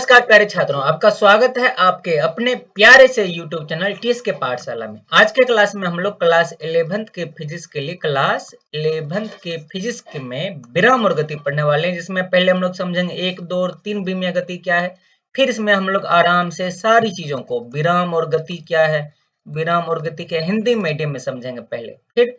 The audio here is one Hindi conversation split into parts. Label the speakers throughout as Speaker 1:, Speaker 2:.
Speaker 1: नमस्कार प्यारे छात्रों, आपका स्वागत है आपके अपने प्यारे से YouTube चैनल टीएस के पाठशाला में। आज के क्लास में हम लोग क्लास 11th के फिजिक्स के लिए क्लास 11th के फिजिक्स के में विराम और गति पढ़ने वाले हैं, जिसमें पहले हम लोग समझेंगे 1, 2 और 3 विमीय गति क्या है। फिर इसमें हम लोग आराम से सारी चीजों को विराम और गति क्या है, विराम और गति के हिंदी मीडियम में समझेंगे पहले। फिर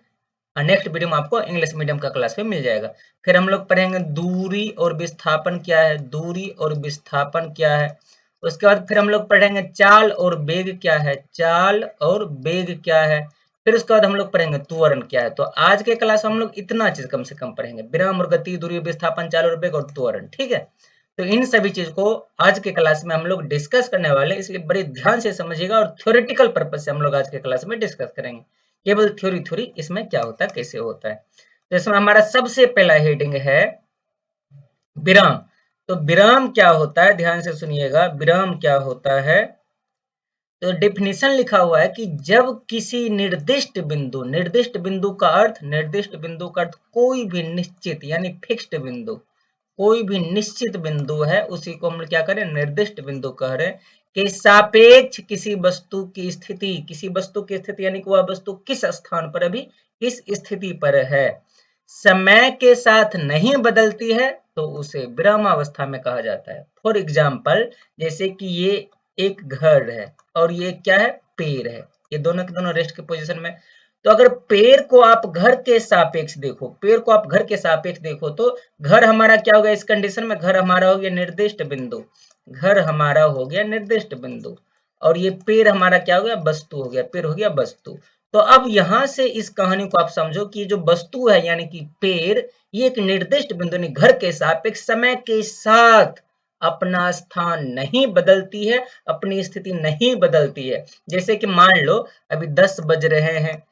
Speaker 1: नेक्स्ट वीडियो में आपको इंग्लिश मीडियम का क्लास में मिल जाएगा। फिर हम लोग पढ़ेंगे दूरी और विस्थापन क्या है, दूरी और विस्थापन क्या है। उसके बाद फिर हम लोग पढ़ेंगे चाल और वेग क्या है, चाल और वेग क्या है। फिर उसके बाद हम लोग पढ़ेंगे त्वरण क्या है। तो आज के क्लास में हम लोग इतना चीज कम से कम पढ़ेंगे, विराम और गति, दूरी, विस्थापन, चाल और वेग और त्वरण। ठीक है, तो इन सभी चीज को आज के क्लास में हम लोग डिस्कस करने वाले हैं, इसलिए बड़े ध्यान से समझिएगा और थ्योरेटिकल पर्पज से हम लोग आज के क्लास में डिस्कस करेंगे। केवल थ्योरी थ्योरी इसमें क्या होता है, कैसे होता है। तो इसमें हमारा सबसे पहला हेडिंग है विराम। तो विराम क्या होता है, ध्यान से सुनिएगा, विराम क्या होता है। तो डेफिनेशन लिखा हुआ है कि जब किसी निर्दिष्ट बिंदु का अर्थ, निर्दिष्ट बिंदु का अर्थ कोई भी निश्चित यानी फिक्स्ड बिंदु, कोई भी निश्चित बिंदु है, उसी को हम क्या करें, निर्दिष्ट बिंदु कह रहे हैं, के सापेक्ष किसी वस्तु की स्थिति, किसी वस्तु की स्थिति यानी कि वह वस्तु किस स्थान पर अभी किस स्थिति पर है, समय के साथ नहीं बदलती है, तो उसे विरामावस्था में कहा जाता है। फॉर एग्जाम्पल, जैसे कि ये एक घर है और ये क्या है, पेड़ है, ये दोनों के दोनों रेस्ट के पोजीशन में। तो अगर पेड़ को आप घर के सापेक्ष देखो, पेड़ को आप घर के सापेक्ष देखो, तो घर हमारा क्या हो गया, इस कंडीशन में घर हमारा हो गया निर्दिष्ट बिंदु, घर हमारा हो गया निर्दिष्ट बिंदु, और ये पेड़ हमारा क्या हो गया, वस्तु हो गया, पेड़ हो गया वस्तु। तो अब यहां से इस कहानी को आप समझो कि जो वस्तु है यानी कि पेड़, ये एक निर्दिष्ट बिंदु यानी घर के सापेक्ष समय के साथ अपना स्थान नहीं बदलती है, अपनी स्थिति नहीं बदलती है। जैसे कि मान लो अभी 10 बज रहे हैं,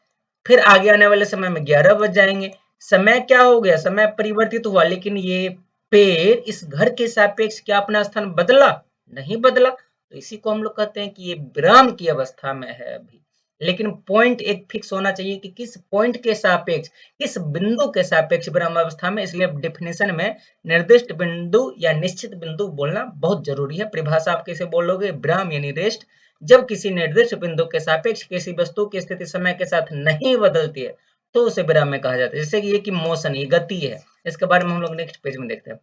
Speaker 1: फिर आगे आने वाले समय में 11 बज जाएंगे, समय क्या हो गया, समय परिवर्तित हुआ, लेकिन ये पेड़ इस घर के सापेक्ष क्या अपना स्थान बदला, नहीं बदला। तो इसी को हम लोग कहते हैं कि ये विराम की अवस्था में है अभी। लेकिन पॉइंट एक फिक्स होना चाहिए कि किस पॉइंट के सापेक्ष, किस बिंदु के सापेक्ष विराम अवस्था में। इसलिए डेफिनेशन में निर्दिष्ट बिंदु या निश्चित बिंदु बोलना बहुत जरूरी है। परिभाषा आप कैसे बोलोगे, विराम यानी रेस्ट, जब किसी निर्दिष्ट बिंदु के सापेक्ष किसी वस्तु की स्थिति समय के साथ नहीं बदलती है, तो उसे विराम में कहा जाता है। जैसे कि ये कि मोशन, ये गति है, इसके बारे में हम लोग नेक्स्ट पेज में देखते हैं।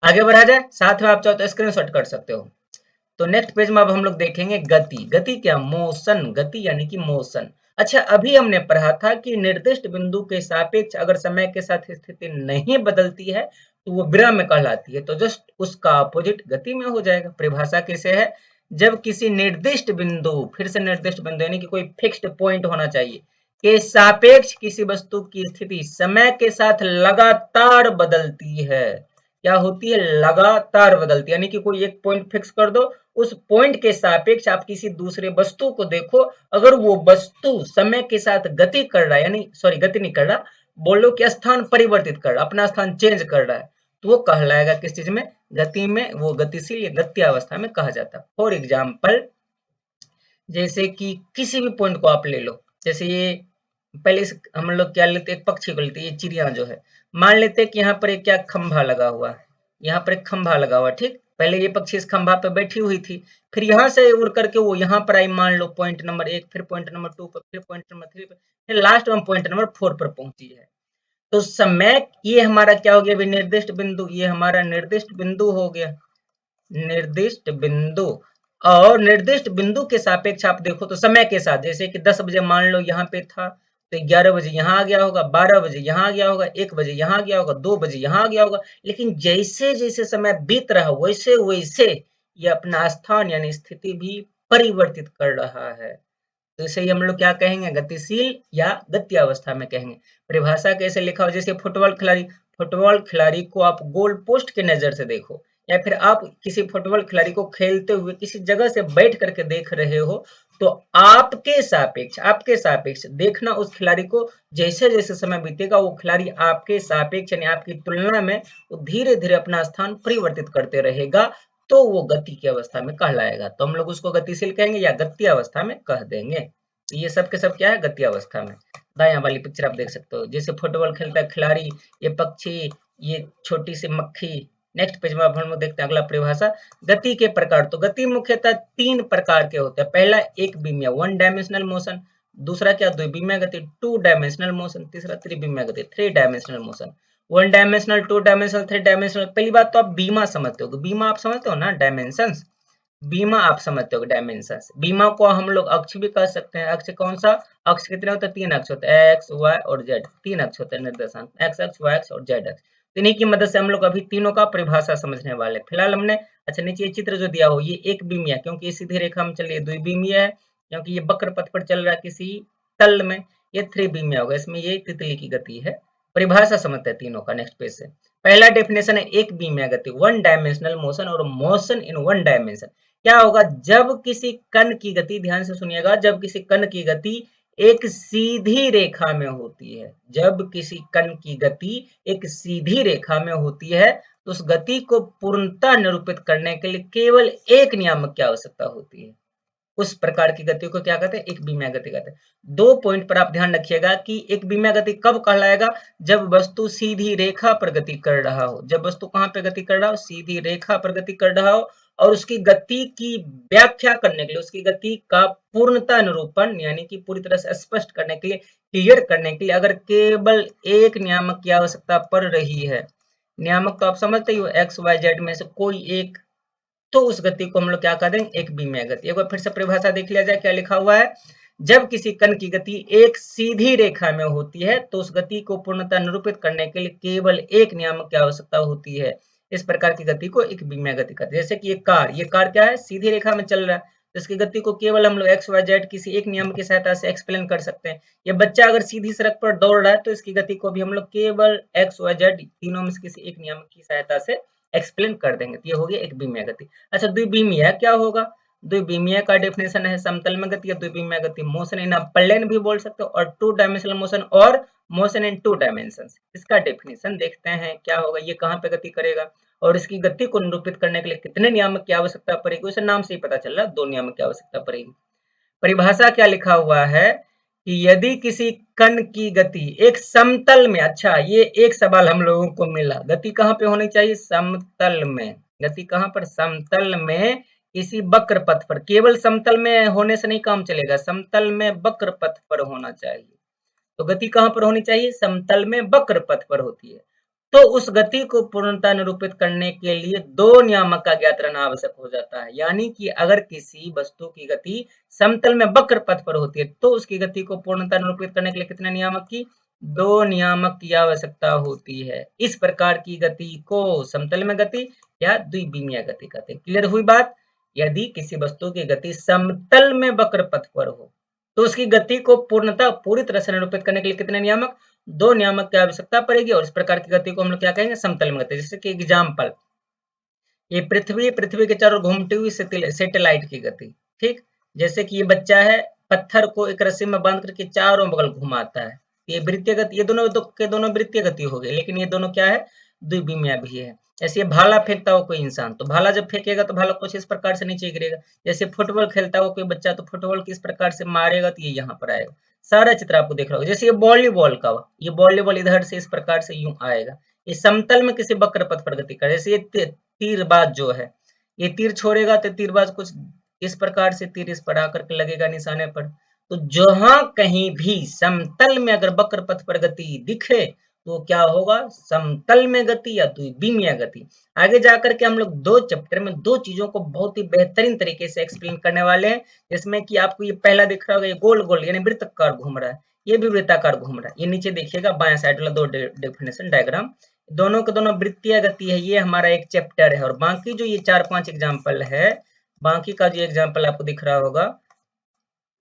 Speaker 1: आगे बढ़ा जाए, साथ में आप चाहो तो स्क्रीनशॉट कर सकते हो। तो नेक्स्ट पेज में अब हम लोग देखेंगे गति। गति क्या, मोशन, गति यानी कि मोशन। अच्छा, अभी हमने पढ़ा था कि निर्दिष्ट बिंदु के सापेक्ष अगर समय के साथ स्थिति नहीं बदलती है, तो वो विराम में कहलाती है। तो जस्ट उसका अपोजिट गति में हो जाएगा। परिभाषा कैसे है, जब किसी निर्दिष्ट बिंदु, फिर से निर्दिष्ट बिंदु यानी कि कोई फिक्स्ड पॉइंट होना चाहिए, के सापेक्ष किसी वस्तु की स्थिति समय के साथ लगातार बदलती है। क्या होती है, लगातार बदलती है, यानी कि कोई एक पॉइंट फिक्स कर दो, उस पॉइंट के सापेक्ष आप किसी दूसरे वस्तु को देखो, अगर वो वस्तु समय के साथ गति कर रहा है, यानी सॉरी गति नहीं कर रहा, बोलो कि स्थान परिवर्तित कर रहा, अपना स्थान चेंज कर रहा है, तो वो कहलाएगा किस चीज में, गति में, वो गतिशील या गति अवस्था में कहा जाता है। फॉर एग्जाम्पल, जैसे कि किसी भी पॉइंट को आप ले लो, जैसे ये पहले हम लोग क्या लेते हैं, एक पक्षी को लेते हैं, ये चिड़िया जो है, मान लेते हैं कि यहाँ पर एक क्या खंभा लगा हुआ है, यहाँ पर एक खंभा लगा हुआ, ठीक, पहले ये पक्षी इस खंभा पे बैठी हुई थी, फिर यहाँ से उड़ करके वो यहाँ पर आई, मान लो पॉइंट नंबर 1, फिर पॉइंट नंबर 2 पर, फिर पॉइंट नंबर 3 पर, फिर लास्ट में पॉइंट नंबर 4 पर पहुंची है। तो समय ये हमारा क्या हो गया, अभी निर्दिष्ट बिंदु, ये हमारा निर्दिष्ट बिंदु हो गया, निर्दिष्ट बिंदु। और निर्दिष्ट बिंदु के सापेक्ष आप देखो तो समय के साथ, जैसे कि 10 बजे मान लो यहाँ पे था, तो 11 बजे यहाँ आ गया होगा, 12 बजे यहाँ आ गया होगा, 1 बजे यहाँ आ गया होगा, 2 बजे यहाँ आ गया होगा। लेकिन जैसे जैसे समय बीत रहा वैसे वैसे ये अपना स्थान यानी स्थिति भी परिवर्तित कर रहा है। तो इसे ही हम लोग क्या कहेंगे, गतिशील या गति अवस्था में कहेंगे। परिभाषा कैसे लिखा हो, जैसे फुटबॉल खिलाड़ी को आप गोल पोस्ट के नजर से देखो, या फिर आप किसी फुटबॉल खिलाड़ी को खेलते हुए किसी जगह से बैठ करके देख रहे हो, तो आपके सापेक्ष देखना उस खिलाड़ी को, जैसे जैसे समय बीतेगा वो खिलाड़ी आपके सापेक्ष यानी आपकी तुलना में धीरे धीरे अपना स्थान परिवर्तित करते रहेगा, तो वो गति की अवस्था में कहलाएगा। तो हम लोग उसको गतिशील कहेंगे या गति अवस्था में कह देंगे। तो ये सब के सब क्या है, गति अवस्था में। दायां वाली पिक्चर आप देख सकते हो, जैसे फुटबॉल खेलता है खिलाड़ी, ये पक्षी, ये छोटी सी मक्खी नेक्स्ट पेज में अब हम लोग देखते हैं अगला परिभाषा, गति के प्रकार। तो गति मुख्यतः 3 प्रकार के होते हैं। पहला एक बीमिया 1 डायमेंशनल मोशन, दूसरा क्या द्विबीमीय गति 2 डायमेंशनल मोशन, तीसरा त्रिबीमीय गति 3 dimensional motion. 1 dimensional, 2 dimensional, 3 dimensional. पहली बात तो आप बीमा समझते हो, बीमा आप समझते हो ना, डायमेंशंस। बीमा आप समझते हो डायमेंशंस। बीमा को हम लोग अक्ष भी कह सकते हैं। अक्ष कौन सा? अक्ष कितने होते हैं? 3 अक्ष होते हैं, एक्स वाई और जेड। 3 अक्ष होते हैं निर्देशांक, एक्स अक्ष, वाई अक्ष और जेड अक्ष। इन्हीं की मदद से हम लोग अभी तीनों का परिभाषा समझने वाले। फिलहाल हमने अच्छा नीचे ये चित्र जो दिया हो ये एक बीमिया, क्योंकि ये सीधी रेखा में चल रही है। द्विबीमीय है क्योंकि ये वक्र पथ पर चल रहा है किसी तल में। ये त्रिबीमीय होगा, इसमें ये तितली की गति है। परिभाषा समझते हैं तीनों का। नेक्स्ट पेज से पहला डेफिनेशन है एक बीमिया गति 1 डायमेंशनल मोशन और मोशन इन 1 डायमेंशन। क्या होगा? जब किसी कण की गति, ध्यान से सुनिएगा, जब किसी कण की गति एक सीधी रेखा में होती है, जब किसी कण की गति एक सीधी रेखा में होती है तो उस गति को पूर्णतः निरूपित करने के लिए केवल एक नियामक की आवश्यकता होती है। उस प्रकार की गति को क्या कहते हैं? एक बीमिया गति कहते हैं। 2 पॉइंट पर आप ध्यान रखिएगा कि एक बीमिया गति कब कहलाएगा? जब वस्तु सीधी रेखा पर गति कर रहा हो। जब वस्तु कहां पर गति कर रहा हो? सीधी रेखा पर गति कर रहा हो, और उसकी गति की व्याख्या करने के लिए, उसकी गति का पूर्णता निरूपण यानी कि पूरी तरह से स्पष्ट करने के लिए, क्लियर करने के लिए अगर केवल एक नियामक की आवश्यकता पड़ रही है, नियामक तो आप समझते ही हो, एक्स वाई जेड में से कोई एक, तो उस गति को हम लोग क्या कह देंगे? एक बीमिया गति। एक बार फिर से परिभाषा देख लिया जाए, क्या लिखा हुआ है? जब किसी कण की गति एक सीधी रेखा में होती है तो उस गति को पूर्णतः निरूपित करने के लिए केवल एक नियामक की आवश्यकता होती है। इस प्रकार की गति को एक बीमिया गति कहते हैं। जैसे कि ये कार क्या है? सीधी रेखा में चल रहा है, तो इसकी गति को केवल हम लोग एक्स वाई जेड किसी एक नियम की सहायता से एक्सप्लेन कर सकते हैं। ये बच्चा अगर सीधी सड़क पर दौड़ रहा है तो इसकी गति को भी हम लोग केवल एक्स वाई जेड तीनों में से किसी एक नियम की सहायता से एक्सप्लेन कर देंगे। तो ये हो गया एक बीमिया गति। अच्छा, द्विबीमीय क्या होगा? द्विबीमीय का डेफिनेशन है समतल में गति या द्विबीमीय गति मोशन इन प्लेन भी बोल सकते हो, और 2 डायमेंशनल मोशन और मोशन इन 2 डायमेंशंस। इसका डेफिनेशन देखते हैं क्या होगा। ये कहां पे गति करेगा और इसकी गति को निरूपित करने के लिए कितने नियामक की आवश्यकता पड़ेगी? उसे नाम से ही पता चल रहा है, 2 नियामक की आवश्यकता पड़ेगी। परिभाषा क्या लिखा हुआ है कि यदि किसी कण की गति एक समतल में, अच्छा ये एक सवाल हम लोगों को मिला, गति कहां पे होनी चाहिए? समतल में। गति कहां पर? समतल में किसी वक्र पथ पर। केवल समतल में होने से नहीं काम चलेगा, समतल में वक्र पथ पर होना चाहिए। तो गति कहां पर होनी चाहिए? समतल में वक्र पथ पर होती है। तो उस गति को पूर्णता निरूपित करने के लिए 2 नियामक का ज्ञात रहना आवश्यक हो जाता है। यानी कि अगर किसी वस्तु की गति समतल में वक्र पथ पर होती है तो उसकी गति को पूर्णता निरूपित करने के लिए कितने नियामक की? 2 नियामक की आवश्यकता होती है। इस प्रकार की गति को समतल में गति या द्विबीमीय गति कहते हैं। क्लियर हुई बात? यदि किसी वस्तु की गति समतल में वक्र पथ पर हो तो उसकी गति को पूर्णता पूरी तरह से निरूपित करने के लिए कितने नियामक? 2 नियामक की आवश्यकता पड़ेगी, और इस प्रकार की गति को हम लोग क्या कहेंगे? समतल में गति। जैसे कि एग्जाम्पल, ये पृथ्वी के चारों घूमती हुई सैटेलाइट की गति, ठीक। जैसे कि ये बच्चा है, पत्थर को एक रस्सी में बांध करके चारों बगल घुमाता है, ये वृत्तीय गति। ये दोनों वृत्तीय गति हो गई, लेकिन ये दोनों क्या है? द्विबीमीय भी है। ऐसे भाला फेंकता हो कोई इंसान, तो भाला जब फेंकेगा तो भाला कुछ इस प्रकार से नीचे गिरेगा। जैसे फुटबॉल खेलता हो कोई बच्चा, तो फुटबॉल किस प्रकार से मारेगा तो ये यहाँ पर आएगा। सारा चित्र आपको दिख रहा होगा। जैसे ये वॉलीबॉल का, ये वॉलीबॉल इधर से इस प्रकार से यूं आएगा, ये समतल में किसी वक्र पथ पर गति करे। जैसे ये तीरबाज जो है, ये तीर छोड़ेगा तो तीरबाज कुछ इस प्रकार से तीर इस पर आकर के लगेगा निशाने पर। तो जहां कहीं भी समतल में अगर वक्र पथ पर गति दिखे तो क्या होगा? समतल में गति या द्विबीमीय गति। आगे जाकर के हम लोग 2 चैप्टर में 2 चीजों को बहुत ही बेहतरीन तरीके से एक्सप्लेन करने वाले हैं, जिसमें कि आपको ये पहला दिख रहा होगा, ये गोल गोल यानी वृत्ताकार घूम रहा है, ये भी वृत्ताकार घूम रहा है। ये नीचे देखिएगा बाएं साइड वाला 2 डेफिनेशन डायग्राम, दोनों के दोनों वृत्तीय गति है। ये हमारा एक चैप्टर है, और बाकी जो ये 4-5 एग्जाम्पल है, बाकी का जो एग्जाम्पल आपको दिख रहा होगा,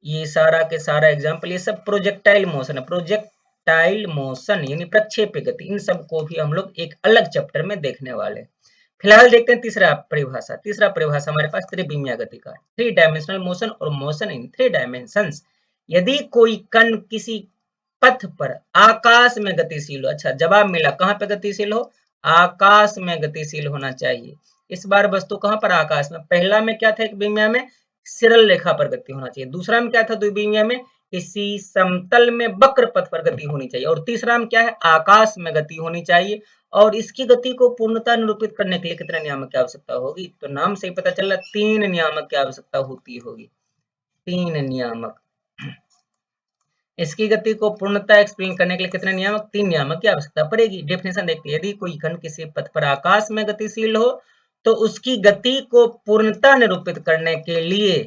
Speaker 1: ये सारा के सारा एग्जाम्पल, ये सब प्रोजेक्टाइल मोशन है। प्रोजेक्टाइल मोशन यानी प्रक्षेप्य गति, इन सब को भी हम लोग एक अलग चैप्टर में देखने वाले। फिलहाल देखते हैं तीसरा परिभाषा। तीसरा परिभाषा हमारे पास त्रिबीमीय गति का, 3 डायमेंशनल मोशन और मोशन इन 3 डायमेंशंस। यदि कोई कण किसी पथ पर आकाश में गतिशील हो, अच्छा जवाब मिला, कहां पे गतिशील हो? आकाश में गतिशील होना चाहिए। इस बार वस्तु कहां पर? आकाश में। पहला में क्या था? एक बीमिया में सरल रेखा पर गति होना चाहिए। दूसरा में क्या था? द्विबीमीय में किसी समतल में वक्र पथ पर गति होनी चाहिए। और तीसरा में क्या है? आकाश में गति होनी चाहिए। और इसकी गति को पूर्णतः निरूपित करने के लिए कितने नियामक की आवश्यकता होगी? तो नाम से ही पता चल रहा 3 नियामक की आवश्यकता होती होगी। 3 नियामक। इसकी गति को पूर्णतः एक्सप्लेन करने के लिए कितने नियामक? 3 नियामक की आवश्यकता पड़ेगी। डेफिनेशन देखते हैं, यदि कोई कण किसी पथ पर आकाश में गतिशील हो तो उसकी गति को पूर्णतः निरूपित करने के लिए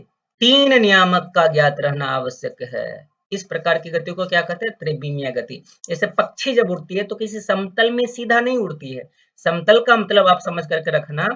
Speaker 1: 3 नियामक का ज्ञात रहना आवश्यक है। इस प्रकार की गति को क्या कहते हैं? त्रिविमीय गति। जैसे पक्षी जब उड़ती है तो किसी समतल में सीधा नहीं उड़ती है। समतल का मतलब आप समझ करके रखना,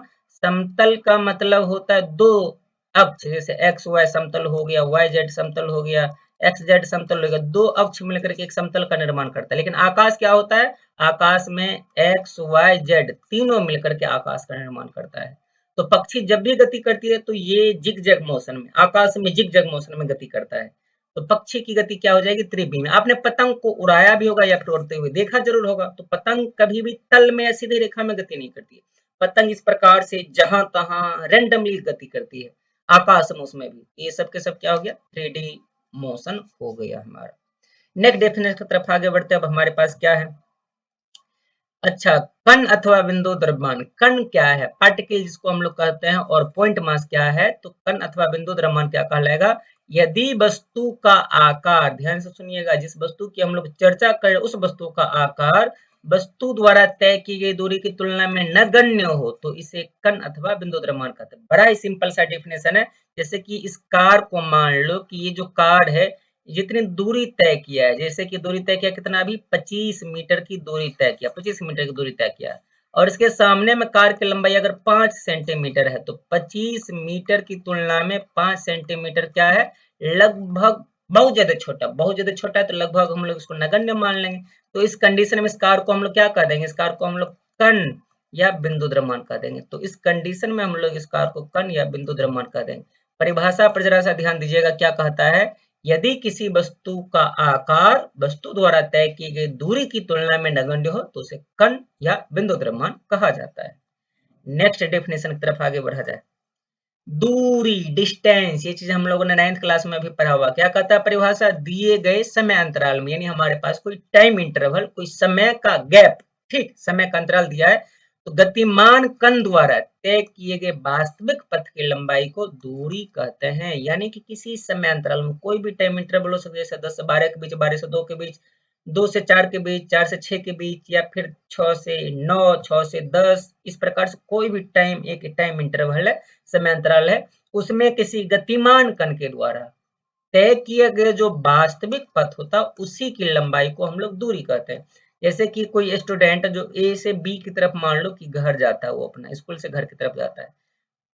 Speaker 1: समतल का मतलब होता है 2 अक्ष, जैसे एक्स वाई समतल हो गया, वाई जेड समतल हो गया, एक्स जेड समतल हो गया। 2 अक्ष मिलकर के एक समतल का निर्माण करता है। लेकिन आकाश क्या होता है? आकाश में एक्स वाई जेड तीनों मिलकर के आकाश का निर्माण करता है। तो पक्षी जब भी गति करती है तो ये जिग जैग मोशन में, आकाश में जिग जैग मोशन में गति करता है। तो पक्षी की गति क्या हो जाएगी? त्रिविमीय। आपने पतंग को उड़ाया भी होगा या फिर उड़ते हुए देखा जरूर होगा। तो पतंग कभी भी तल में या सीधी रेखा में गति नहीं करती है। पतंग इस प्रकार से जहां तहां रेंडमली गति करती है। आकाश में उसमें भी ये सब के सब क्या हो गया? 3D मोशन हो गया हमारा। नेक्स्ट डेफिनेशन की तरफ आगे बढ़ते हैं। अब हमारे पास क्या है? अच्छा, कण अथवा बिंदु द्रव्यमान। कण क्या है? पार्टिकल जिसको हम लोग कहते हैं, और पॉइंट मास क्या है? तो कण अथवा बिंदु द्रव्यमान क्या कहलाएगा? यदि वस्तु का आकार, ध्यान से सुनिएगा, जिस वस्तु की हम लोग चर्चा कर उस वस्तु का आकार वस्तु द्वारा तय की गई दूरी की तुलना में नगण्य हो तो इसे कण अथवा बिंदु द्रव्यमान कहते हैं। बड़ा ही सिंपल सा डेफिनेशन है। जैसे कि इस कार को मान लो कि ये जो कार है जितनी दूरी तय किया है, जैसे कि दूरी तय किया कितना? अभी 25 मीटर की दूरी तय किया, 25 मीटर की दूरी तय किया, और इसके सामने में कार की लंबाई अगर 5 सेंटीमीटर है तो 25 मीटर की तुलना में 5 सेंटीमीटर क्या है? लगभग बहुत ज्यादा छोटा, बहुत ज्यादा छोटा है, तो लगभग हम लोग इसको नगण्य मान लेंगे। तो इस कंडीशन में इस कार को हम लोग क्या कह देंगे? इस कार को हम लोग कण या बिंदु द्रव्यमान कह देंगे। तो इस कंडीशन में हम लोग इस कार को कण या बिंदु द्रव्यमान कह देंगे। परिभाषा पर जरा सा ध्यान दीजिएगा, क्या कहता है? यदि किसी वस्तु का आकार वस्तु द्वारा तय की गई दूरी की तुलना में नगण्य हो तो उसे कण या बिंदु द्रव्यमान कहा जाता है। नेक्स्ट डेफिनेशन की तरफ आगे बढ़ा जाए। दूरी, डिस्टेंस, ये चीज हम लोगों ने 9th क्लास में भी पढ़ा हुआ। क्या कहता है परिभाषा? दिए गए समय अंतराल में, यानी हमारे पास कोई टाइम इंटरवल, कोई समय का गैप, ठीक, समय का अंतराल दिया है, तो गतिमान कण द्वारा तय किए गए वास्तविक पथ की लंबाई को दूरी कहते हैं। यानी कि किसी समय अंतराल में कोई भी टाइम इंटरवल हो सकता है, जैसे 10 से 12 के बीच, 12 से 2 के बीच, 2 से 4 के बीच, 4 से 6 के बीच, या फिर 6 से 9, 6 से 10, इस प्रकार से कोई भी टाइम, एक टाइम इंटरवल है, समय अंतराल है, उसमें किसी गतिमान कण के द्वारा तय किए गए जो वास्तविक पथ होता है उसी की लंबाई को हम लोग दूरी कहते हैं। जैसे कि कोई स्टूडेंट जो ए से बी की तरफ मान लो कि घर जाता है, वो अपना स्कूल से घर की तरफ जाता है,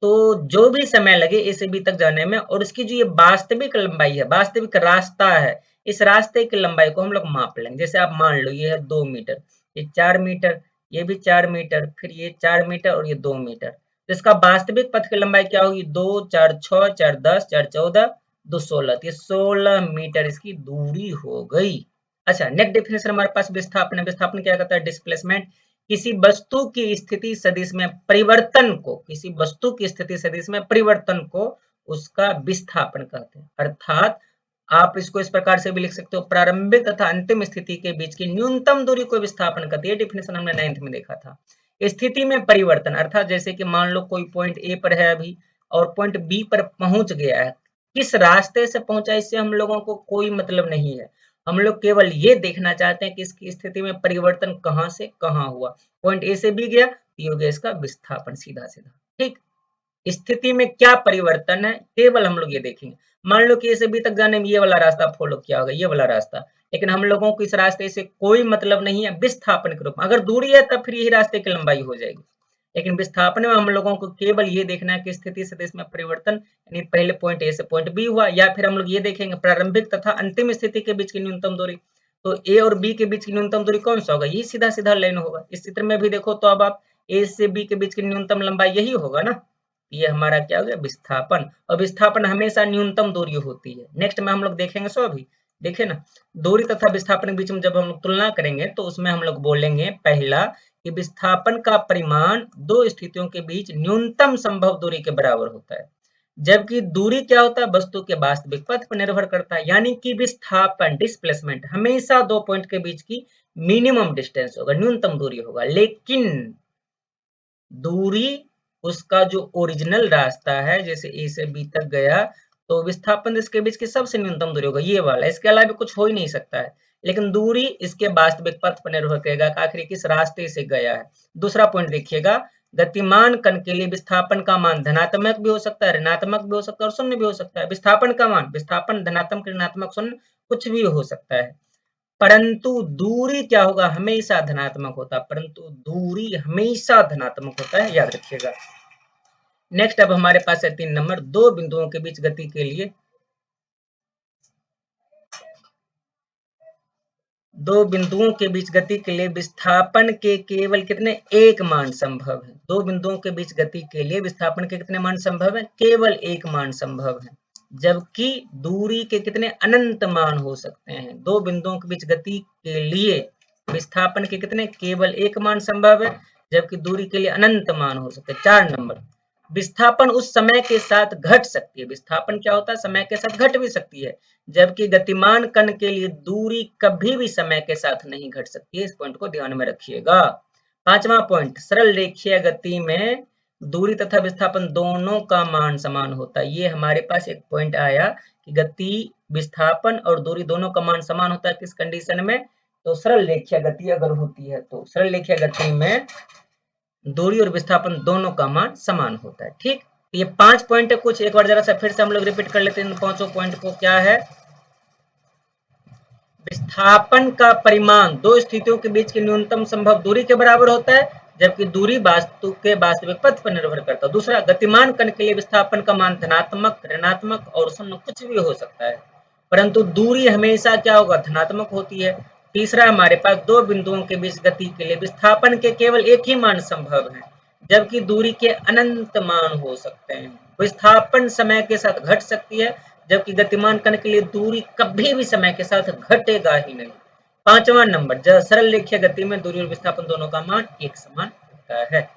Speaker 1: तो जो भी समय लगे ए से बी तक जाने में, और उसकी जो ये वास्तविक लंबाई है, वास्तविक रास्ता है, इस रास्ते की लंबाई को हम लोग माप लेंगे। जैसे आप मान लो ये है 2 मीटर, ये 4 मीटर, ये भी 4 मीटर, फिर ये 4 मीटर और ये 2 मीटर। तो इसका वास्तविक पथ की लंबाई क्या होगी? 2 4 6 4 10 4 14 2 16, तो ये 16 मीटर इसकी दूरी हो गई। अच्छा, नेक्स्ट डेफिनेशन हमारे पास विस्थापन है। विस्थापन क्या कहता है? डिस्प्लेसमेंट। किसी वस्तु की स्थिति सदिश में परिवर्तन को, किसी वस्तु की स्थिति सदिश में परिवर्तन को उसका विस्थापन कहते हैं। अर्थात आप इसको इस प्रकार से भी लिख सकते हो, प्रारंभिक तथा अंतिम स्थिति के बीच की न्यूनतम दूरी को विस्थापन कहते हैं। ये डिफिनेशन हमने 9th में देखा था। स्थिति में परिवर्तन अर्थात जैसे कि मान लो कोई पॉइंट ए पर है अभी और पॉइंट बी पर पहुंच गया है, किस रास्ते से पहुंचा इससे हम लोगों को कोई मतलब नहीं है। हम लोग केवल ये देखना चाहते हैं कि इसकी स्थिति में परिवर्तन कहां से कहां हुआ। पॉइंट ए से बी गया तो ये हो गया इसका विस्थापन, सीधा सीधा, ठीक। स्थिति में क्या परिवर्तन है केवल हम लोग ये देखेंगे। मान लो कि ए से बी तक जाने में ये वाला रास्ता फॉलो किया होगा, ये वाला रास्ता, लेकिन हम लोगों को इस रास्ते से कोई मतलब नहीं है विस्थापन के रूप में। अगर दूरी है तब फिर यही रास्ते की लंबाई हो जाएगी, लेकिन विस्थापन में हम लोगों को केवल ये देखना है कि स्थिति सदिश में परिवर्तन, यानी पहले पॉइंट ए से पॉइंट बी हुआ, या फिर हम लोग ये देखेंगे प्रारंभिक तथा अंतिम स्थिति के बीच की न्यूनतम दूरी। तो ए और बी के बीच की न्यूनतम दूरी कौन सा होगा? यही सीधा सीधा लाइन होगा। इस चित्र में भी देखो तो अब आप ए से बी के बीच की न्यूनतम लंबाई यही होगा ना। ये हमारा क्या हो गया? विस्थापन। और विस्थापन हमेशा न्यूनतम दूरी होती है। नेक्स्ट में हम लोग देखेंगे। सो अभी देखे ना, दूरी तथा विस्थापन के बीच में जब हम लोग तुलना करेंगे तो उसमें हम लोग बोलेंगे पहला कि विस्थापन का परिमाण दो स्थितियों के बीच न्यूनतम संभव दूरी के बराबर होता है। जबकि दूरी क्या होता है, वस्तु के वास्तविक पथ पर निर्भर करता है। यानी कि विस्थापन डिस्प्लेसमेंट हमेशा दो पॉइंट के बीच की मिनिमम डिस्टेंस होगा, न्यूनतम दूरी होगा। लेकिन दूरी उसका जो ओरिजिनल रास्ता है, जैसे ए से बी तक गया, तो विस्थापन इसके बीच की सबसे न्यूनतम दूरी होगा, ये वाला। इसके अलावा कुछ हो ही नहीं सकता है। लेकिन दूरी इसके वास्तविक पथ पर निर्भर करेगा कि आखिर किस रास्ते से गया है। दूसरा पॉइंट देखिएगा, गतिमान कण के लिए विस्थापन का मान धनात्मक भी हो सकता है, ऋणात्मक भी हो सकता है और शून्य भी हो सकता है। विस्थापन का मान, विस्थापन धनात्मक, ऋणात्मक, शून्य कुछ भी हो सकता है। परंतु दूरी क्या होगा, हमेशा धनात्मक होता है। परंतु दूरी हमेशा धनात्मक होता है, याद रखिएगा। नेक्स्ट अब हमारे पास है 3 नंबर, दो बिंदुओं के बीच गति के लिए विस्थापन के केवल कितने एक मान संभव है। दो बिंदुओं के बीच गति के लिए विस्थापन के कितने मान संभव है, केवल एक मान संभव है। जबकि दूरी के कितने अनंत मान हो सकते हैं। दो बिंदुओं के बीच गति के लिए विस्थापन के कितने, केवल एक मान संभव है, जबकि दूरी के लिए अनंत मान हो सकते हैं। 4 नंबर, विस्थापन उस समय के साथ घट सकती है। विस्थापन क्या होता है, समय के साथ घट भी सकती है, जबकि गतिमान कण के लिए दूरी कभी भी समय के साथ नहीं घट सकती है। इस पॉइंट को ध्यान में रखिएगा। 5वां पॉइंट, सरल रेखीय गति में दूरी तथा विस्थापन दोनों का मान समान होता है। ये हमारे पास एक पॉइंट आया कि गति, विस्थापन और दूरी दोनों का मान समान होता है। किस कंडीशन में, तो सरल रेखीय गति अगर होती है तो। सरल रेखीय गति में दूरी और विस्थापन दोनों का मान समान होता है। ठीक, ये 5 पॉइंट है। कुछ एक बार जरा सा फिर से हम लोग रिपीट कर लेते हैं इन पांचों पॉइंट को। क्या है, विस्थापन का परिमाण दो स्थितियों के बीच की न्यूनतम संभव दूरी के बराबर होता है, जबकि दूरी वास्तु के वास्तविक पथ पर निर्भर करता है। दूसरा, गतिमान कण के लिए विस्थापन का मान धनात्मक, ऋणात्मक और शून्य कुछ भी हो सकता है, परंतु दूरी हमेशा क्या होगा, धनात्मक होती है। तीसरा, हमारे पास दो बिंदुओं के बीच गति के लिए विस्थापन के केवल एक ही मान संभव है, जबकि दूरी के अनंत मान हो सकते हैं। विस्थापन समय के साथ घट सकती है, जबकि गतिमान कण के लिए दूरी कभी भी समय के साथ घटेगा ही नहीं। 5वां नंबर, सरल रेखीय गति में दूरी और विस्थापन दोनों का मान एक समान होता है।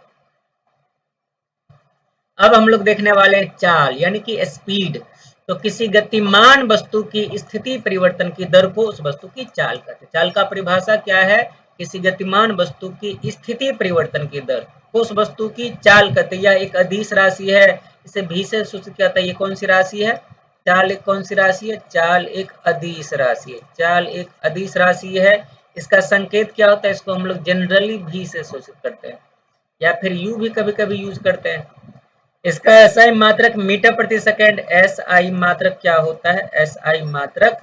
Speaker 1: अब हम लोग देखने वाले हैं चाल, यानी कि स्पीड। तो किसी गतिमान वस्तु की स्थिति परिवर्तन की दर को उस वस्तु की चाल कहते हैं। चाल का परिभाषा क्या है, किसी गतिमान वस्तु की स्थिति परिवर्तन की दर को उस वस्तु की चाल कहते हैं। यह एक अदिश राशि है, इसे भी से सूचित किया जाता है। ये कौन सी राशि है, चाल एक कौन सी राशि है, चाल एक अदिश राशि है। चाल एक अदिश राशि है। इसका संकेत क्या होता है, इसको हम लोग जनरली भी से सूचित करते हैं, या फिर यू भी कभी कभी यूज करते हैं। इसका एसआई मात्रक मीटर प्रति सेकंड। एसआई मात्रक क्या होता है, एसआई मात्रक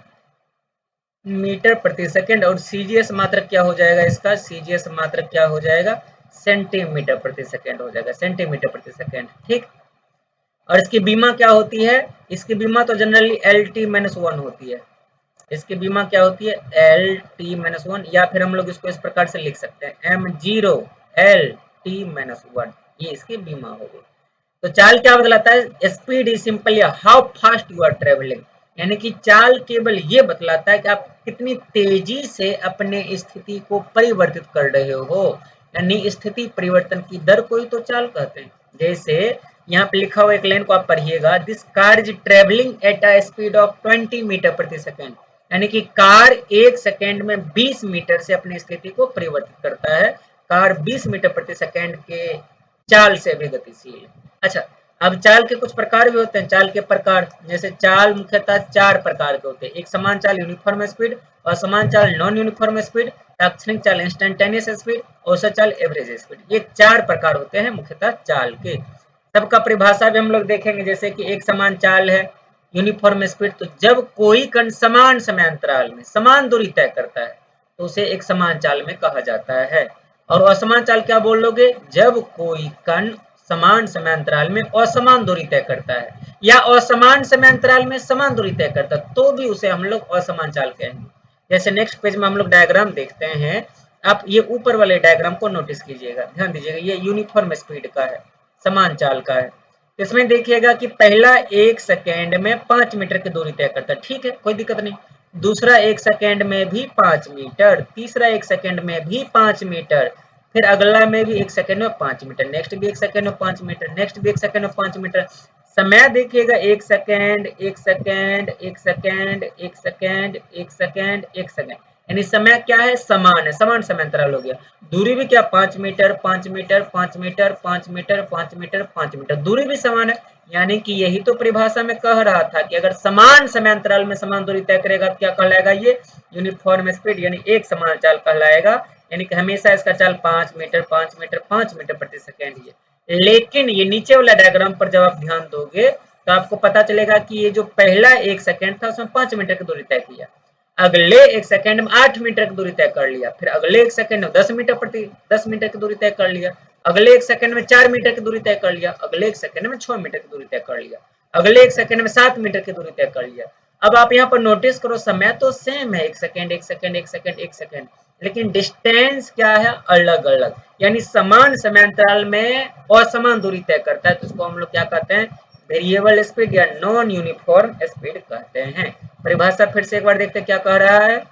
Speaker 1: मीटर प्रति सेकंड। और सीजीएस मात्रक क्या हो जाएगा, इसका सीजीएस मात्रक क्या हो जाएगा, सेंटीमीटर प्रति सेकंड हो जाएगा, सेंटीमीटर प्रति सेकंड। ठीक, और इसकी बीमा क्या होती है, इसकी बीमा तो generally L T minus one होती है। इसकी बीमा क्या होती है, एल टी माइनस वन, या फिर हम लोग इसको इस प्रकार से लिख सकते हैं, M zero L T minus one, ये इसकी बीमा होगी। तो चाल क्या बतलाता है, speed is simply how fast you are travelling. यानी कि चाल केवल ये बतलाता है कि आप कितनी तेजी से अपने स्थिति को परिवर्तित कर रहे हो, यानी स्थिति परिवर्तन की दर को ही तो चाल कहते हैं। जैसे यहाँ पे लिखा हुआ एक लाइन को आप पढ़िएगा, this car is travelling at a speed of 20 metre प्रति सेकेंड। यानी कि कार एक सेकेंड में 20 मीटर से अपनी स्थिति को परिवर्तित करता है। कार 20 मीटर प्रति सेकेंड के चाल से भी गतिशील है। अच्छा, अब चाल के कुछ प्रकार भी होते हैं। चाल के प्रकार, जैसे चाल मुख्यतः 4 प्रकार के होते हैं। एक समान चाल यूनिफॉर्म स्पीड, असमान चाल नॉन यूनिफॉर्म स्पीड, तात्क्षणिक चाल इंस्टेंटेनियस स्पीड, औसत चाल एवरेज स्पीड। ये 4 प्रकार होते हैं मुख्यतः चाल के। सबका परिभाषा भी हम लोग देखेंगे। जैसे कि एक समान चाल है, यूनिफॉर्म स्पीड, तो जब कोई कण समान समय अंतराल में समान दूरी तय करता है तो उसे एक समान चाल में कहा जाता है। और असमान चाल क्या बोल लोगे, जब कोई कण समान समय अंतराल में असमान दूरी तय करता है, या असमान समय अंतराल में समान दूरी तय करता है, तो भी उसे हम लोग असमान चाल कहेंगे। जैसे नेक्स्ट पेज में हम लोग डायग्राम देखते हैं। आप ये ऊपर वाले डायग्राम को नोटिस कीजिएगा, ध्यान दीजिएगा। ये यूनिफॉर्म स्पीड का है, समान चाल का है। इसमें देखिएगा कि पहला 1 सेकेंड में 5 मीटर की दूरी तय करता है, ठीक है, कोई दिक्कत नहीं। दूसरा 1 सेकेंड में भी 5 मीटर, तीसरा 1 सेकेंड में भी 5 मीटर, फिर अगला में भी 1 सेकेंड में 5 मीटर, नेक्स्ट भी 1 सेकेंड में 5 मीटर, नेक्स्ट भी 1 सेकेंड में 5 मीटर। समय देखिएगा 1 second 1 second 1 second 1 second 1 second 1 second, यानी समय क्या है, समान है, समान समय अंतराल हो गया। दूरी भी क्या, 5 metre 5 metre 5 metre 5 metre 5 metre 5 metre, दूरी भी समान है। यानी कि यही तो परिभाषा में कह रहा था कि अगर समान समय अंतराल में समान दूरी तय करेगा तो क्या कहलाएगा, ये यूनिफॉर्म स्पीड यानी एक समान चाल कहलाएगा। यानी कि हमेशा इसका चाल 5 मीटर 5 मीटर 5 मीटर प्रति सेकेंड ही है। लेकिन ये नीचे वाला डायग्राम पर जब आप ध्यान दोगे तो आपको पता चलेगा कि ये जो पहला 1 सेकेंड था उसमें 5 मीटर की दूरी तय किया, अगले 1 सेकेंड में 8 मीटर की दूरी तय कर लिया, फिर अगले 1 सेकेंड में 10 मीटर की दूरी तय कर लिया, अगले 1 सेकेंड में 4 मीटर की दूरी तय कर लिया, अगले 1 सेकेंड में 6 मीटर की दूरी तय कर लिया, अगले 1 सेकेंड में 7 मीटर की दूरी तय कर लिया। अब आप यहाँ पर नोटिस करो, समय तो सेम है, 1 सेकेंड 1 सेकेंड 1 सेकेंड 1 सेकेंड, लेकिन डिस्टेंस क्या है, अलग अलग, यानी समान समय अंतराल में असमान दूरी तय करता है, तो इसको हम लोग क्या कहते हैं, वेरिएबल स्पीड या नॉन यूनिफॉर्म स्पीड कहते हैं। परिभाषा फिर से एक बार देखते हैं क्या कह रहा है।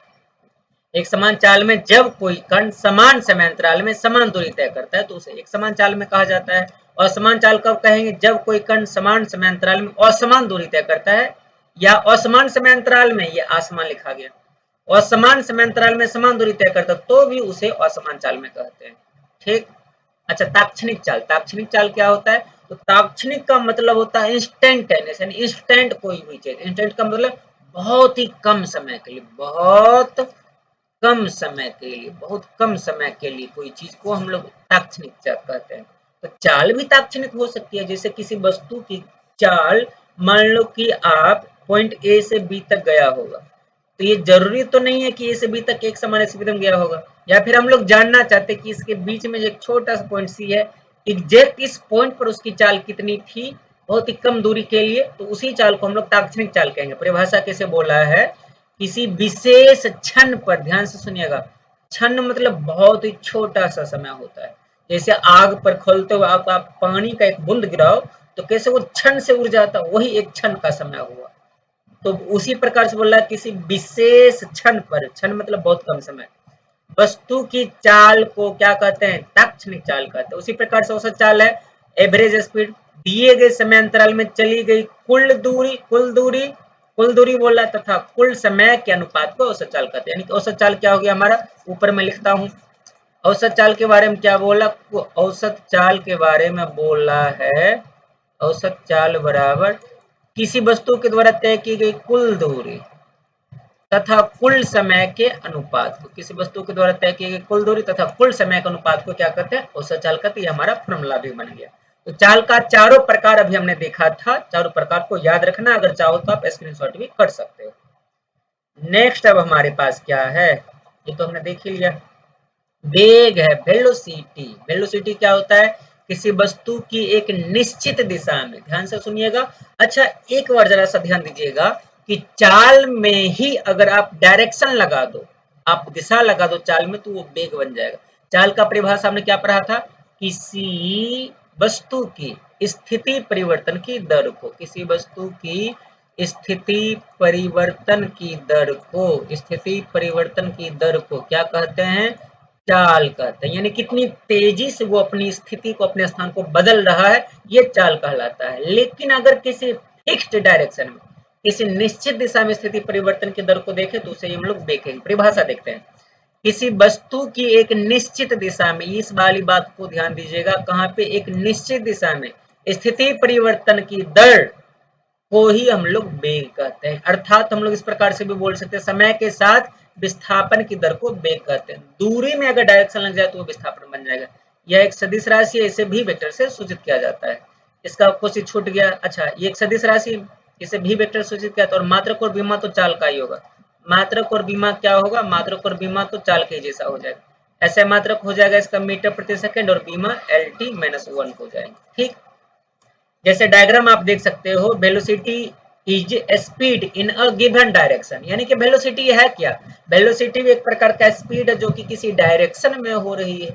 Speaker 1: एक समान चाल में जब कोई कण समान समय अंतराल में समान दूरी तय करता है तो उसे एक समान चाल में कहा जाता है। और असमान चाल कब कहेंगे, जब कोई कण समान समय अंतराल में असमान दूरी तय करता है, या असमान समय अंतराल में, ये आसमान लिखा गया, असमान समय अंतराल में समान दूरी तय करता तो भी उसे असमान चाल में कहते हैं। ठीक। अच्छा, ताक्षणिक चाल, ताक्षणिक चाल क्या होता है, तो ताक्षणिक का मतलब होता है इंस्टेंटेनियस, यानी इंस्टेंट कोई भी चीज, इंस्टेंट का मतलब बहुत ही कम समय के लिए, बहुत कम समय के लिए, बहुत कम समय के लिए कोई चीज को हम लोग ताक्षणिक चाल कहते हैं। तो चाल भी ताक्षणिक हो सकती है, जैसे किसी वस्तु की चाल, मान लो कि आप पॉइंट ए से बी तक गया होगा, तो ये जरूरी तो नहीं है कि ए से बी तक एक समान स्पीड में गया होगा, या फिर हम लोग जानना चाहते हैं कि इसके बीच में जो एक छोटा सा पॉइंट सी है, एग्जैक्ट इस पॉइंट पर उसकी चाल कितनी थी, बहुत ही कम दूरी के लिए, तो उसी चाल को हम लोग ताक्षणिक चाल कहेंगे। परिभाषा कैसे बोला है, किसी विशेष क्षण पर, ध्यान से सुनिएगा, क्षण मतलब बहुत ही छोटा सा समय होता है, जैसे आग पर खोलते हुए आप पानी का एक बूंद गिराओ तो कैसे वो क्षण से उड़ जाता, वही एक क्षण का समय हुआ। तो उसी प्रकार से बोल रहा है, किसी विशेष क्षण पर, क्षण मतलब बहुत कम समय, वस्तु की चाल को क्या कहते हैं, ताक्षणिक चाल कहते हैं। उसी प्रकार से औसत चाल है एवरेज स्पीड, दिए गए समय अंतराल में चली गई कुल दूरी बोला तथा कुल समय के अनुपात को औसत चाल कहते हैं। यानी कि औसत चाल क्या हो गया हमारा, ऊपर में लिखता हूं, औसत चाल के बारे में क्या बोला, औसत चाल के बारे में बोला है, औसत चाल बराबर किसी वस्तु के द्वारा तय की गई कुल दूरी तथा कुल समय के अनुपात को, किसी वस्तु के द्वारा तय की गई कुल दूरी तथा कुल समय के अनुपात को क्या कहते हैं, औसत चाल कहते हैं। ये हमारा फॉर्मूला भी बन गया। तो चाल का चारों प्रकार अभी हमने देखा था, चारों प्रकार को याद रखना, अगर चाहो तो आप स्क्रीनशॉट भी कर सकते हो। नेक्स्ट अब हमारे पास क्या है, ये तो हमने देख ही लिया, वेग है, वेलोसिटी। वेलोसिटी क्या होता है, किसी वस्तु की एक निश्चित दिशा में, ध्यान से सुनिएगा। अच्छा, एक बार जरा सा ध्यान दीजिएगा कि चाल में ही अगर आप डायरेक्शन लगा दो, आप दिशा लगा दो चाल में, तो वो वेग बन जाएगा। चाल का परिभाषा हमने क्या पढ़ा था, किसी वस्तु की स्थिति परिवर्तन की दर को, किसी वस्तु की स्थिति परिवर्तन की दर को, स्थिति परिवर्तन की दर को क्या कहते हैं, चाल कहते हैं। यानी कितनी तेजी से वो अपनी स्थिति को, अपने स्थान को बदल रहा है, ये चाल कहलाता है। लेकिन अगर किसी फिक्स्ड डायरेक्शन में, किसी निश्चित दिशा में स्थिति परिवर्तन की दर को देखें तो उसे हम लोग देखेंगे। परिभाषा देखते हैं, किसी वस्तु की एक निश्चित दिशा में, इस वाली बात को ध्यान दीजिएगा, कहाँ पे, एक निश्चित दिशा में स्थिति परिवर्तन की दर को ही हम लोग वेग कहते हैं। अर्थात हम लोग इस प्रकार से भी बोल सकते हैं, समय के साथ विस्थापन की दर को वेग कहते हैं। दूरी में अगर डायरेक्शन लग जाए तो वो विस्थापन बन जाएगा। यह एक सदिश राशि है, इसे भी वेक्टर से सूचित किया जाता है। इसका कुछ छूट गया। अच्छा, ये एक सदिश राशि, इसे भी वेक्टर सूचित किया जाता है। और मात्रक और बीमा तो चाल का ही होगा। मात्रक और बीमा क्या होगा, मात्रक और बीमा तो चाल के जैसा हो जाएगा। ऐसे मात्रक हो जाएगा इसका मीटर प्रति सेकंड, और बीमा LT-1 हो जाएंगे। ठीक, जैसे डायग्राम आप देख सकते हो, velocity is speed in a given direction. यानी कि वेलोसिटी है क्या, वेलोसिटी भी एक प्रकार का स्पीड है जो कि किसी डायरेक्शन में हो रही है।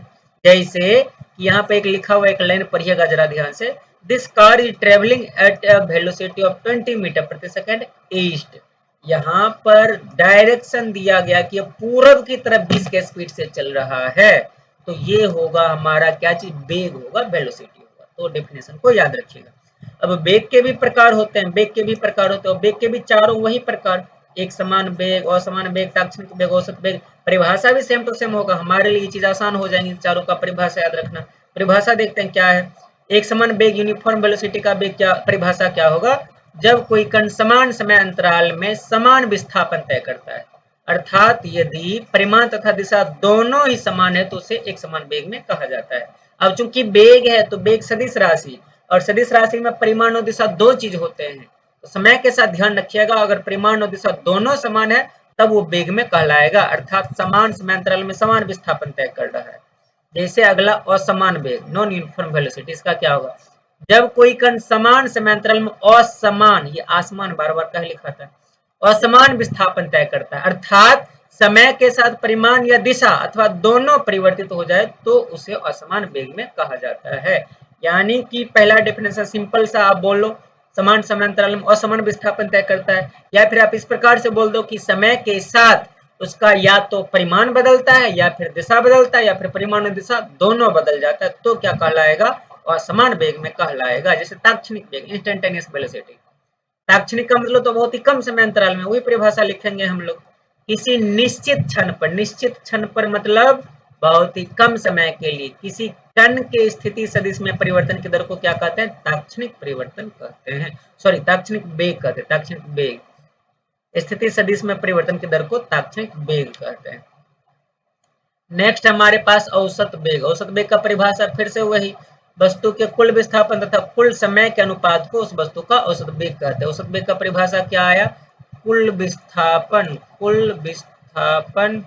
Speaker 1: जैसे यहाँ पे एक लिखा हुआ, एक लाइन पढ़िएगा जरा ध्यान से, this car is travelling at a velocity of 20 metre प्रति सेकंड ईस्ट। यहाँ पर डायरेक्शन दिया गया कि पूरब की तरफ 20 के स्पीड से चल रहा है, तो ये होगा हमारा क्या चीज, वेग होगा, वेलोसिटी होगा। तो डेफिनेशन को याद रखिएगा। अब वेग के भी प्रकार होते हैं, वेग के भी प्रकार होते हैं, वेग के भी चारों वही प्रकार, एक समान वेग, असमान वेग, ताक्षणिक वेग, औसत वेग। परिभाषा भी सेम टू सेम होगा, हमारे लिए ये चीज आसान हो जाएंगी चारों का परिभाषा याद रखना। परिभाषा देखते हैं क्या है। एक समान वेग यूनिफॉर्म वेलोसिटी का वेग क्या परिभाषा क्या होगा, जब कोई कण समान समय अंतराल में समान विस्थापन तय करता है, अर्थात यदि परिमाण तथा दिशा दोनों ही समान है तो उसे एक समान वेग में कहा जाता है। अब चूंकि वेग है तो वेग सदिश राशि, और सदिश राशि में परिमाण और दिशा दो चीज होते हैं, तो समय के साथ ध्यान रखिएगा, अगर परिमाण और दिशा दोनों समान है तब वो वेग में कहलाएगा, अर्थात समान समय अंतराल में समान विस्थापन तय कर रहा है। जैसे अगला असमान वेग, नॉन यूनिफॉर्म वेलोसिटी, इसका क्या होगा, जब कोई कण समान समय अंतराल में असमान, ये आसमान बार बार कह लिखा था, असमान विस्थापन तय करता है, अर्थात समय के साथ परिमाण या दिशा अथवा दोनों परिवर्तित हो जाए तो उसे असमान वेग में कहा जाता है। यानी कि पहला डेफिनेशन सिंपल सा आप बोल लो, समान समय अंतराल में असमान विस्थापन तय करता है, या फिर आप इस प्रकार से बोल दो कि समय के साथ उसका या तो परिमाण बदलता है या फिर दिशा बदलता है या फिर परिमाण और दिशा दोनों बदल जाता है, तो क्या कहलाएगा, असमान वेग में कहलाएगा। जैसे ताक्षणिक वेग, इंस्टेंटेनियस वेलोसिटी, ताक्षणिक का मतलब तो बहुत ही कम समय अंतराल में, वही परिभाषा लिखेंगे हम लोग, किसी निश्चित क्षण पर, निश्चित क्षण पर मतलब बहुत ही कम समय के लिए किसी कण के स्थिति सदिश में परिवर्तन की दर को क्या कहते हैं, ताक्षणिक परिवर्तन कहते हैं, सॉरी ताक्षणिक वेग कहते हैं, ताक्षणिक वेग, स्थिति सदिश में परिवर्तन की दर को ताक्षणिक वेग कहते हैं। नेक्स्ट हमारे पास औसत वेग, औसत वेग का परिभाषा फिर से वही, वस्तु के कुल विस्थापन तथा कुल समय के अनुपात को उस वस्तु का औसत वेग कहते हैं। औसत वेग का परिभाषा क्या आया, कुल विस्थापन, कुल विस्थापन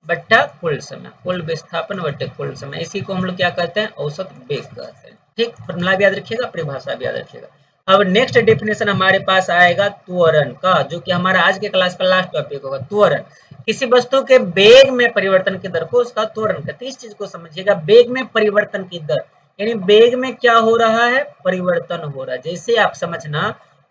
Speaker 1: बट्टा कुल समय, कुल विस्थापन बट्टे कुल समय, इसी को हम लोग क्या कहते हैं, औसत वेग कहते हैं। ठीक, फॉर्मूला भी याद रखिएगा, परिभाषा भी याद रखिएगा। अब नेक्स्ट डेफिनेशन हमारे पास आएगा त्वरण का, जो कि हमारा आज के क्लास का लास्ट टॉपिक होगा, त्वरण। किसी वस्तु के वेग में परिवर्तन की दर को उसका त्वरण कहते हैं। इस चीज को समझिएगा, वेग में परिवर्तन की दर, यानी वेग में क्या हो रहा है, परिवर्तन हो रहा है। जैसे आप समझना,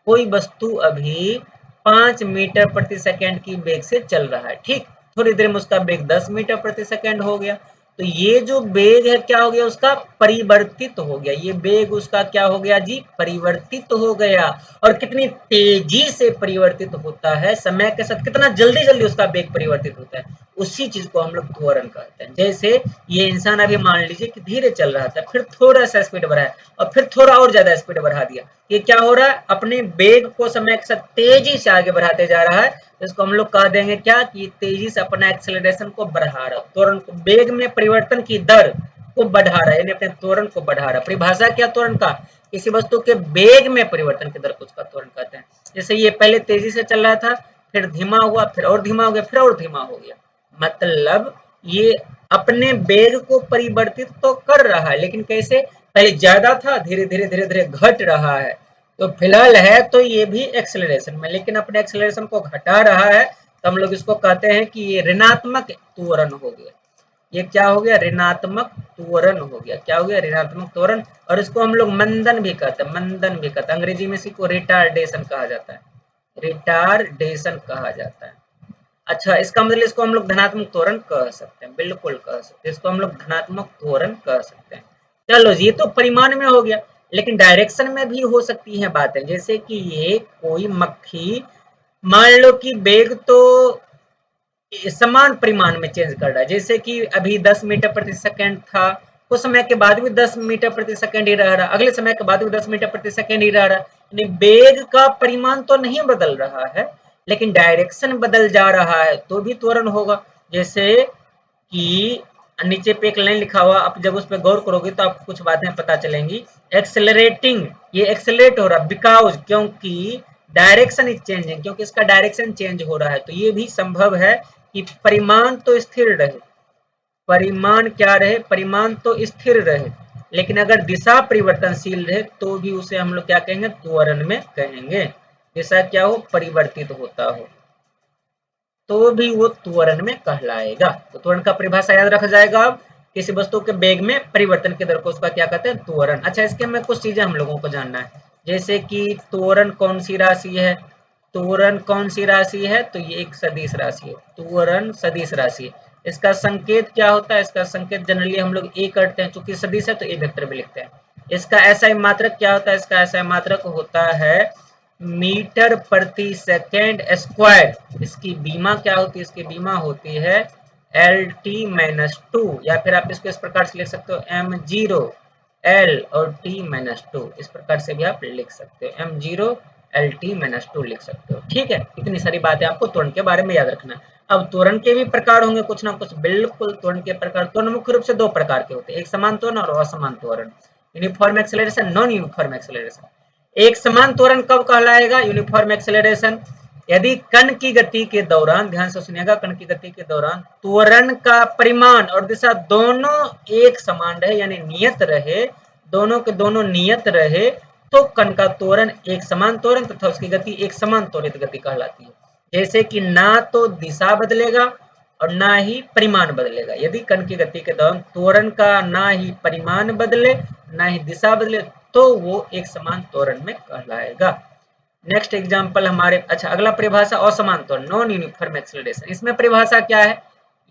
Speaker 1: कोई वस्तु अभी 5 मीटर प्रति सेकंड की वेग से चल रहा है, ठीक, थोड़ी देर में उसका वेग 10 मीटर प्रति सेकंड हो गया, तो ये जो वेग है क्या हो गया, उसका परिवर्तित हो गया, ये वेग उसका क्या हो गया जी, परिवर्तित हो गया। और कितनी तेजी से परिवर्तित होता है, समय के साथ कितना जल्दी जल्दी उसका वेग परिवर्तित होता है, उसी चीज को हम लोग त्वरण कहते हैं। जैसे ये इंसान अभी मान लीजिए कि धीरे चल रहा था, फिर थोड़ा सा स्पीड बढ़ाया और फिर थोड़ा और ज्यादा स्पीड बढ़ा दिया, ये क्या हो रहा है, अपने वेग को समय के साथ तेजी से आगे बढ़ाते जा रहा है, इसको हम लोग कह देंगे क्या, कि तेजी से अपना एक्सेलरेशन को बढ़ा रहा, त्वरण को, वेग में परिवर्तन की दर को बढ़ा रहा है, यानी अपने त्वरण को बढ़ा रहा। परिभाषा क्या त्वरण का, किसी वस्तु के वेग में परिवर्तन की दर को उसका त्वरण कहते हैं। जैसे ये पहले तेजी से चल रहा था, फिर धीमा हुआ, फिर और धीमा हो गया, फिर और धीमा हो गया, मतलब ये अपने वेग को परिवर्तित तो कर रहा है, लेकिन कैसे, पहले ज्यादा था, धीरे धीरे धीरे धीरे घट रहा है, तो फिलहाल है तो ये भी एक्सेलरेशन में, लेकिन अपने एक्सेलरेशन को घटा रहा है, तो हम लोग इसको कहते हैं कि ये ऋणात्मक त्वरण हो गया। ये क्या हो गया, ऋणात्मक त्वरण हो गया, क्या हो गया, ऋणात्मक त्वरण। और इसको हम लोग मंदन भी कहते हैं, मंदन भी कहते हैं, अंग्रेजी में इसी को रिटार्डेशन कहा जाता है, रिटार्डेशन कहा जाता है। अच्छा, इसका मतलब इसको हम लोग धनात्मक त्वरण कह सकते हैं, बिल्कुल कह सकते हैं, इसको हम लोग धनात्मक त्वरण कह सकते हैं। चलो ये तो परिमाण में हो गया, लेकिन डायरेक्शन में भी हो सकती हैं बातें, जैसे कि ये कोई मक्खी, मान लो कि वेग तो समान परिमाण में चेंज कर रहा है, जैसे कि अभी 10 मीटर प्रति सेकंड था, कुछ समय के बाद भी 10 मीटर प्रति सेकंड ही रह रहा, अगले समय के बाद भी 10 मीटर प्रति सेकंड ही रह रहा, यानी वेग का परिमाण तो नहीं बदल रहा है, लेकिन डायरेक्शन बदल जा रहा है, तो भी त्वरण होगा। जैसे कि नीचे पे एक लाइन लिखा हुआ, आप जब उस पर गौर करोगे तो आपको कुछ बातें पता चलेंगी। एक्सेलरेटिंग, ये एक्सेलरेट हो रहा, बिकॉज, क्योंकि डायरेक्शन इज चेंजिंग, क्योंकि इसका डायरेक्शन चेंज हो रहा है, तो ये भी संभव है कि परिमाण तो स्थिर रहे, परिमाण क्या रहे, परिमाण तो स्थिर रहे, लेकिन अगर दिशा परिवर्तनशील रहे तो भी उसे हम लोग क्या कहेंगे, त्वरण में कहेंगे। दिशा क्या हो, परिवर्तित होता हो, तो भी वो त्वरण में कहलाएगा। तो त्वरण का परिभाषा याद रखा जाएगा। अब किसी वस्तु के वेग में परिवर्तन की दर को उसका क्या कहते हैं, त्वरण। अच्छा, इसके में कुछ चीजें हम लोगों को जानना है, जैसे कि त्वरण कौन सी राशि है, त्वरण कौन सी राशि है, तो ये एक सदिश राशि है, त्वरण सदिश राशि है। इसका संकेत क्या होता है, इसका संकेत जनरली हम लोग ए करते हैं, चूंकि सदिश है तो ए वेक्टर भी लिखते हैं। इसका एसआई मात्रक क्या होता है? इसका एसआई मात्रक होता है मीटर प्रति सेकेंड स्क्वायर। इसकी बीमा क्या होती है? इसकी बीमा होती है LT-2, या फिर आप इसको इस प्रकार से लिख सकते हो M0 L और T-2, इस प्रकार से भी आप लिख सकते हो, M0 LT-2 लिख सकते हो। ठीक है, इतनी सारी बातें आपको त्वरण के बारे में याद रखना है। अब त्वरण के भी प्रकार होंगे कुछ ना कुछ, बिल्कुल। त्वरण के प्रकार, त्वरण मुख्य रूप से दो प्रकार के होते हैं, एक समान त्वरण और असमान त्वरण। Uniform acceleration, non uniform acceleration. एक समान त्वरण कब कहलाएगा? यूनिफॉर्म एक्सेलरेशन यदि कण की गति के दौरान, ध्यान से सुनिएगा, कण की गति के दौरान त्वरण का परिमाण और दिशा दोनों एक समान रहे, यानी नियत रहे, दोनों के दोनों नियत रहे, तो कण का त्वरण एक समान त्वरण तथा उसकी गति एक समान त्वरित गति कहलाती है। जैसे कि ना तो दिशा बदलेगा और ना ही परिमाण बदलेगा। यदि कण की गति के दौरान त्वरण का ना ही परिमाण बदले ना ही दिशा बदले, तो वो एक समान त्वरण में कहलाएगा। नेक्स्ट एग्जांपल हमारे, अच्छा अगला परिभाषा असमान त्वरण, नॉन यूनिफॉर्म एक्सेलरेशन। इसमें परिभाषा क्या है?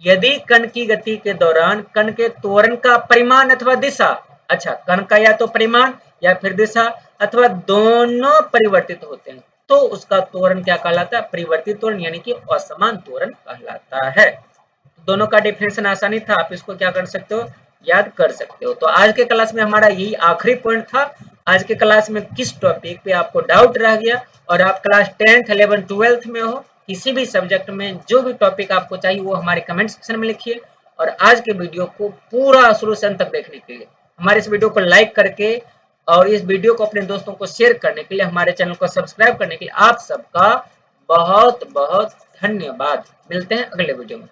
Speaker 1: यदि कण की गति के दौरान कण के त्वरण का परिमाण अथवा दिशा, अच्छा कण का या तो परिमाण या फिर दिशा अथवा दोनों परिवर्तित होते हैं, तो उसका त्वरण क्या कहलाता है? परिवर्तित त्वरण, यानी कि असमान त्वरण कहलाता है। दोनों का डिफिनेशन आसानी था, आप इसको क्या कर सकते हो? याद कर सकते हो। तो आज के क्लास में हमारा यही आखिरी पॉइंट था। आज के क्लास में किस टॉपिक पे आपको डाउट रह गया और आप क्लास 10th 11th 12th में हो, किसी भी सब्जेक्ट में जो भी टॉपिक आपको चाहिए वो हमारे कमेंट सेक्शन में लिखिए। और आज के वीडियो को पूरा शुरू से अंत तक देखने के लिए, हमारे इस वीडियो को लाइक करके और इस वीडियो को अपने दोस्तों को शेयर करने के लिए, हमारे चैनल को सब्सक्राइब करने के लिए आप सबका बहुत बहुत धन्यवाद। मिलते हैं अगले वीडियो में।